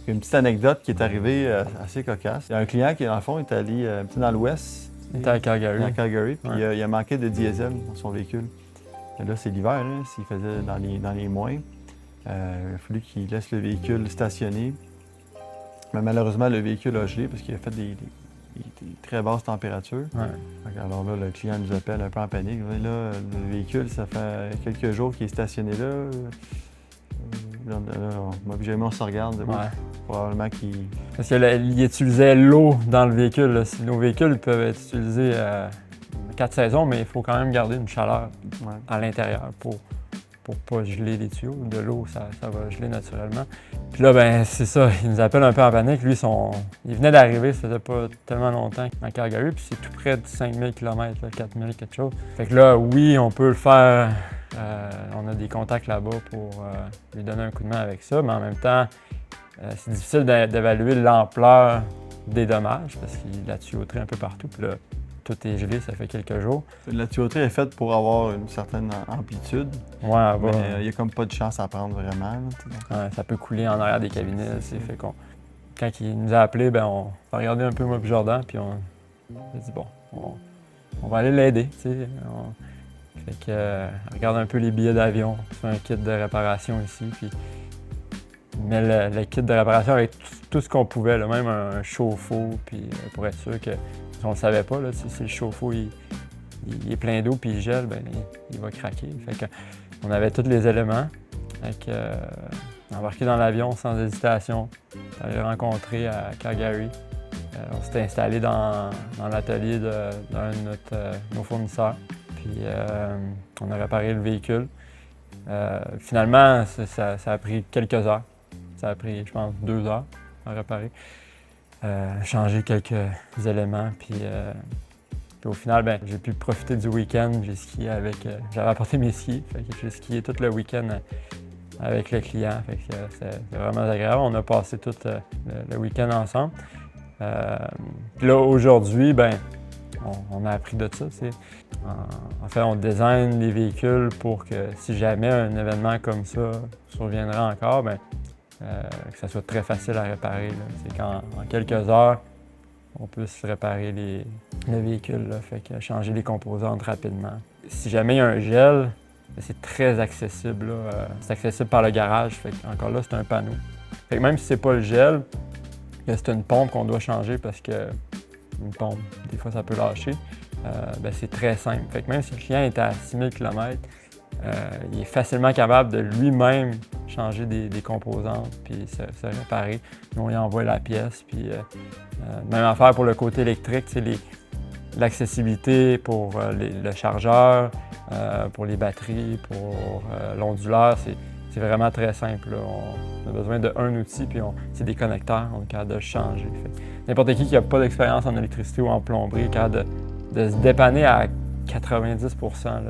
Il y a une petite anecdote qui est arrivée assez cocasse. Il y a un client qui, dans le fond, est allé dans l'ouest. Il était à Calgary. À Calgary, puis Ouais. il a manqué de diesel dans son véhicule. Et là, c'est l'hiver, là, s'il faisait dans les moins. Il a fallu qu'il laisse le véhicule stationner. Mais malheureusement, le véhicule a gelé parce qu'il a fait des très basses températures. Ouais. Alors là, le client nous appelle un peu en panique. Là, le véhicule, ça fait quelques jours qu'il est stationné là. Habituellement, on se regarde. Ouais. Probablement qu'il... Parce qu'il utilisait l'eau dans le véhicule. Là. Nos véhicules peuvent être utilisés 4 saisons, mais il faut quand même garder une chaleur à l'intérieur pour pas geler les tuyaux. De l'eau, ça va geler naturellement. Puis là, ben c'est ça, il nous appelle un peu en panique. Lui, il venait d'arriver, ça faisait pas tellement longtemps à Calgary, puis c'est tout près de 5000 km, 4000 quelque chose. Fait que là, oui, on peut le faire. On a des contacts là-bas pour lui donner un coup de main avec ça, mais en même temps, c'est difficile d'évaluer l'ampleur des dommages parce qu'il a la tuyauterie un peu partout. Puis là, tout est gelé, ça fait quelques jours. La tuyauterie est faite pour avoir une certaine amplitude. Ouais, mais il n'y a comme pas de chance à prendre vraiment. Ouais, ça peut couler en arrière des cabinets. Fait quand il nous a appelés, ben on a regardé un peu moi et Jordan, puis on a dit bon, on va aller l'aider. Fait que regarde un peu les billets d'avion, on fait un kit de réparation ici, puis mais le kit de réparation avec tout ce qu'on pouvait, là, même un chauffe-eau, puis pour être sûr que on ne le savait pas, là, si le chauffe-eau il est plein d'eau puis il gèle, ben, il va craquer. Fait que, on avait tous les éléments. Embarqué dans l'avion sans hésitation, on allait rencontrer à Calgary. On s'était installé dans l'atelier d'un de nos fournisseurs. Puis on a réparé le véhicule. Finalement, ça a pris quelques heures. Ça a pris, je pense, 2 heures à réparer. Changer quelques éléments. Puis au final, ben, j'ai pu profiter du week-end. J'ai skié avec. J'avais apporté mes skis. Fait que j'ai skié tout le week-end avec le client. Fait que c'était vraiment agréable. On a passé tout le week-end ensemble. Puis là, aujourd'hui, ben, on a appris de ça. En fait, on design les véhicules pour que si jamais un événement comme ça surviendrait encore, ben, que ça soit très facile à réparer. C'est qu'en quelques heures, on puisse réparer le véhicule. Là. Fait que changer les composantes rapidement. Si jamais il y a un gel, c'est très accessible. C'est accessible par le garage. Fait que, encore là, c'est un panneau. Fait que même si c'est pas le gel, c'est une pompe qu'on doit changer parce que une pompe, des fois, ça peut lâcher. Ben, c'est très simple. Fait que même si le client est à 6000 km, il est facilement capable de lui-même changer des composantes puis se réparer. Nous, on lui envoie la pièce. Puis, même affaire pour le côté électrique, l'accessibilité pour le chargeur, pour les batteries, pour l'onduleur, c'est vraiment très simple. Là. On a besoin d'un outil, puis c'est des connecteurs, on est capable de le changer. N'importe qui n'a pas d'expérience en électricité ou en plomberie est capable de se dépanner à 90 %. Là.